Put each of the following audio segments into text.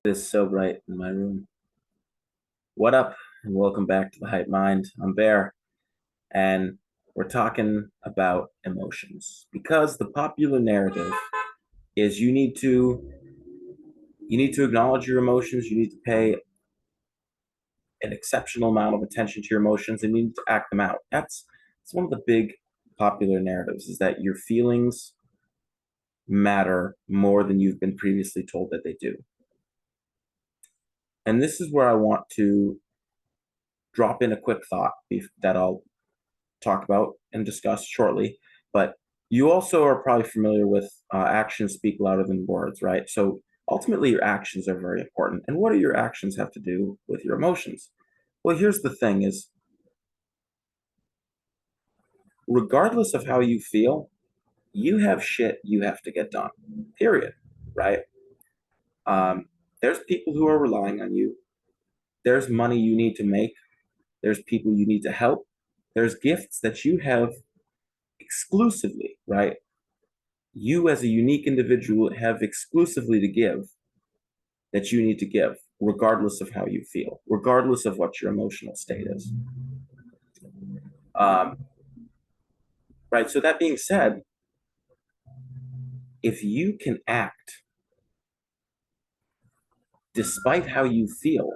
It's so bright in my room. What up, and welcome back to the Hype Mind. I'm Bear, and we're talking about emotions because the popular narrative is you need to acknowledge your emotions, you need to pay an exceptional amount of attention to your emotions, and you need to act them out. That's one of the big popular narratives is that your feelings matter more than you've been previously told that they do. And this is where I want to drop in a quick thought that I'll talk about and discuss shortly. But you also are probably familiar with actions speak louder than words, right? So ultimately, your actions are very important. And what do your actions have to do with your emotions? Well, here's the thing is, regardless of how you feel, you have shit you have to get done, period, right? Um, there's people who are relying on you. There's money you need to make. There's people you need to help. There's gifts that you have exclusively, right? You as a unique individual have exclusively to give that you need to give, regardless of how you feel, regardless of what your emotional state is. Um, right. So, that being said, if you can act despite how you feel,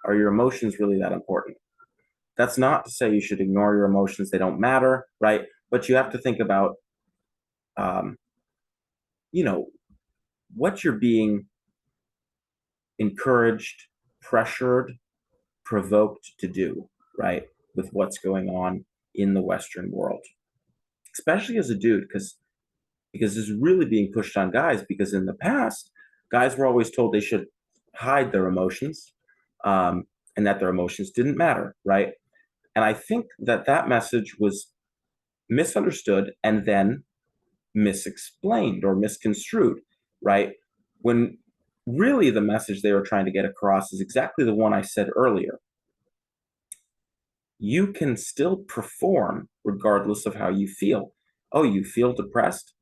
are your emotions really that important? That's not to say you should ignore your emotions, they don't matter, right? But you have to think about, um, you know, what you're being encouraged, pressured, provoked to do, right? With what's going on in the Western world, especially as a dude, because it's really being pushed on guys. Because in the past, guys were always told they should hide their emotions, um, and that their emotions didn't matter, right? And I think that that message was misunderstood and then misexplained or misconstrued, right? When really the message they were trying to get across is exactly the one I said earlier. You can still perform regardless of how you feel. Oh, you feel depressed?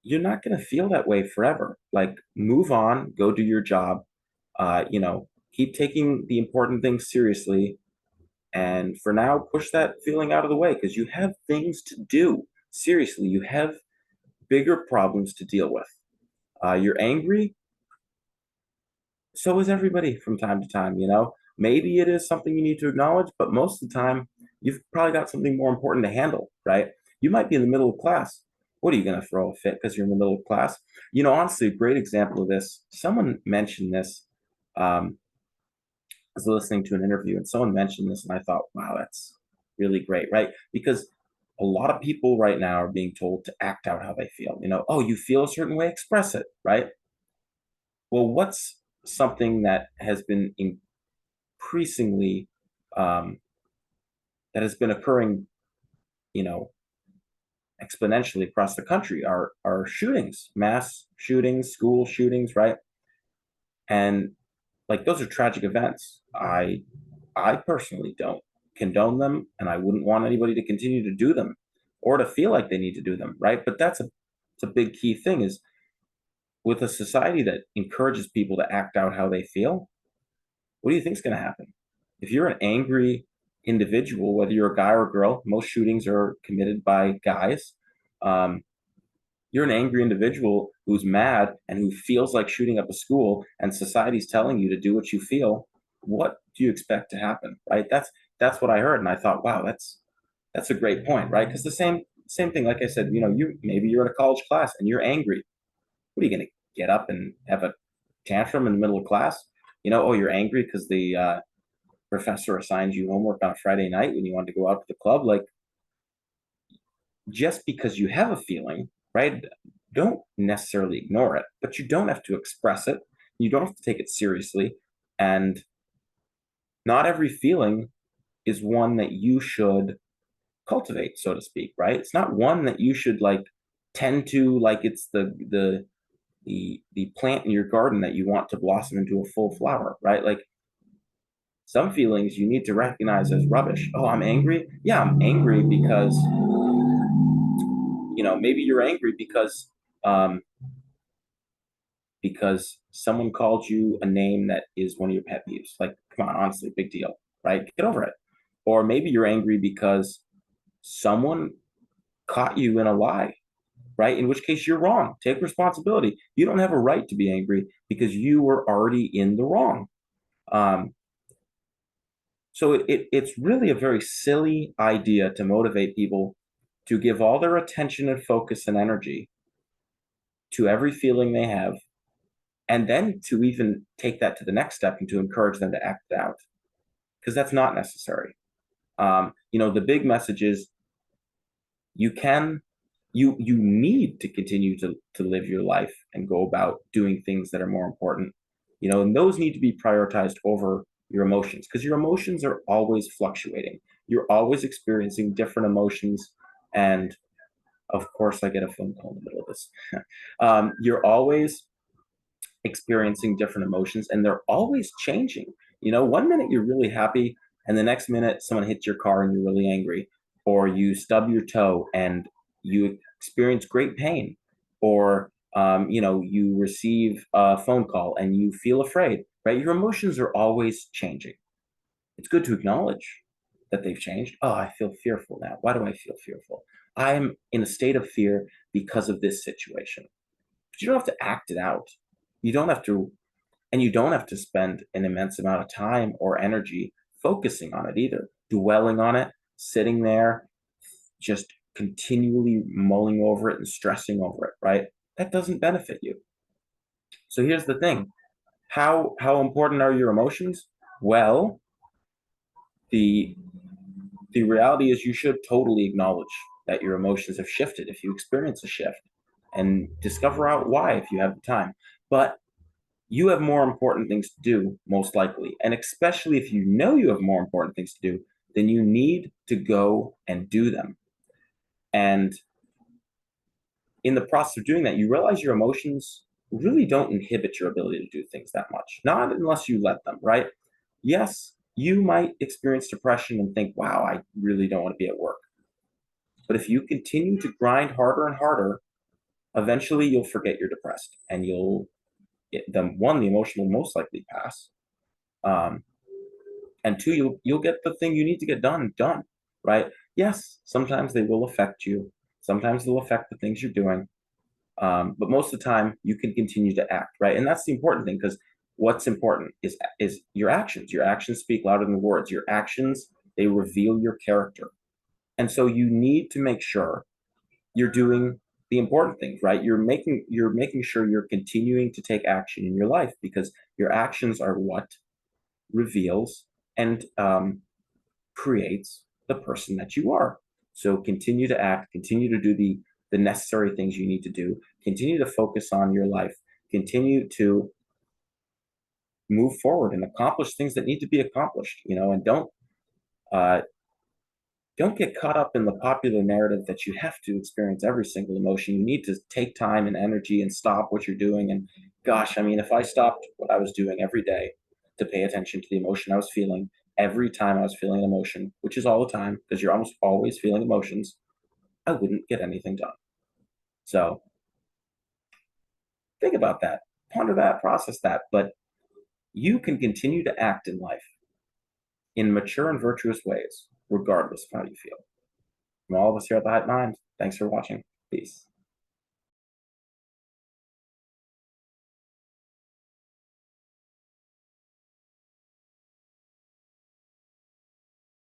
You're not going to feel that way forever. Like, move on, go do your job. Keep taking the important things seriously. And for now, push that feeling out of the way because you have things to do. Seriously, you have bigger problems to deal with. You're angry, so is everybody from time to time. Maybe it is something you need to acknowledge, but most of the time, you've probably got something more important to handle, right? You might be in the middle of class. What are you going to throw a fit because you're in the middle of class? Honestly, a great example of this. Someone mentioned this. I was listening to an interview and someone mentioned this, and I thought, wow, that's really great, right? Because a lot of people right now are being told to act out how they feel. Oh, you feel a certain way, express it, right? Well, what's something that has been increasingly that has been occurring, you know, exponentially across the country are shootings, mass shootings, school shootings, right? And like those are tragic events. I personally don't condone them, and I wouldn't want anybody to continue to do them or to feel like they need to do them, right? But it's a big key thing is with a society that encourages people to act out how they feel, what do you think is going to happen? If you're an angry individual, whether you're a guy or a girl, most shootings are committed by guys. Um, you're an angry individual who's mad and who feels like shooting up a school, and society's telling you to do what you feel. What do you expect to happen, right? That's what I heard, and I thought, wow, that's a great point, right? Because the same thing, like I said, you're in a college class and you're angry. What are you going to get up and have a tantrum in the middle of class? Oh, you're angry because the professor assigns you homework on a Friday night when you want to go out to the club. Like, just because you have a feeling, right? Don't necessarily ignore it, but you don't have to express it. You don't have to take it seriously. And not every feeling is one that you should cultivate, so to speak, right? It's not one that you should like tend to like it's the plant in your garden that you want to blossom into a full flower, right? Like Some feelings you need to recognize as rubbish. Oh, I'm angry. Yeah, I'm angry because, maybe you're angry um, because someone called you a name that is one of your pet peeves. Like, come on, honestly, big deal, right? Get over it. Or maybe you're angry because someone caught you in a lie, right? In which case you're wrong. Take responsibility. You don't have a right to be angry because you were already in the wrong. Um, so it's really a very silly idea to motivate people to give all their attention and focus and energy to every feeling they have, and then to even take that to the next step and to encourage them to act it out, because that's not necessary. The big message is you can you need to continue to live your life and go about doing things that are more important, and those need to be prioritized over your emotions, because your emotions are always fluctuating. You're always experiencing different emotions, and of course I get a phone call in the middle of this. You're always experiencing different emotions, and they're always changing. One minute you're really happy, and the next minute someone hits your car and you're really angry, or you stub your toe and you experience great pain, or you receive a phone call and you feel afraid, right? Your emotions are always changing. It's good to acknowledge that they've changed. Oh, I feel fearful now. Why do I feel fearful? I'm in a state of fear because of this situation. But you don't have to act it out. You don't have to, and you don't have to spend an immense amount of time or energy focusing on it either, dwelling on it, sitting there, just continually mulling over it and stressing over it, right? That doesn't benefit you. So here's the thing. How important are your emotions? Well, the the reality is you should totally acknowledge that your emotions have shifted if you experience a shift, and discover out why if you have the time. But you have more important things to do, most likely. And especially if you know you have more important things to do, then you need to go and do them. And in the process of doing that, you realize your emotions really don't inhibit your ability to do things that much, not unless you let them, right? Yes, you might experience depression and think, wow, I really don't want to be at work. But if you continue to grind harder and harder, eventually you'll forget you're depressed, and the emotion will most likely pass. Um, and two, you'll get the thing you need to get done, right? Yes, sometimes they will affect you. Sometimes they'll affect the things you're doing. But most of the time you can continue to act, right? And that's the important thing, because what's important is your actions. Your actions speak louder than words. Your actions, they reveal your character. And so you need to make sure you're doing the important things, right? You're making sure you're continuing to take action in your life, because your actions are what reveals and creates the person that you are. So continue to act, continue to do the necessary things you need to do, continue to focus on your life, continue to move forward and accomplish things that need to be accomplished, and uh, don't get caught up in the popular narrative that you have to experience every single emotion. You need to take time and energy and stop what you're doing. And gosh, I mean, if I stopped what I was doing every day to pay attention to the emotion I was feeling every time I was feeling an emotion, which is all the time, because you're almost always feeling emotions, I wouldn't get anything done. So think about that, ponder that, process that. But you can continue to act in life in mature and virtuous ways, regardless of how you feel. From all of us here at the Hype Mind, thanks for watching. Peace.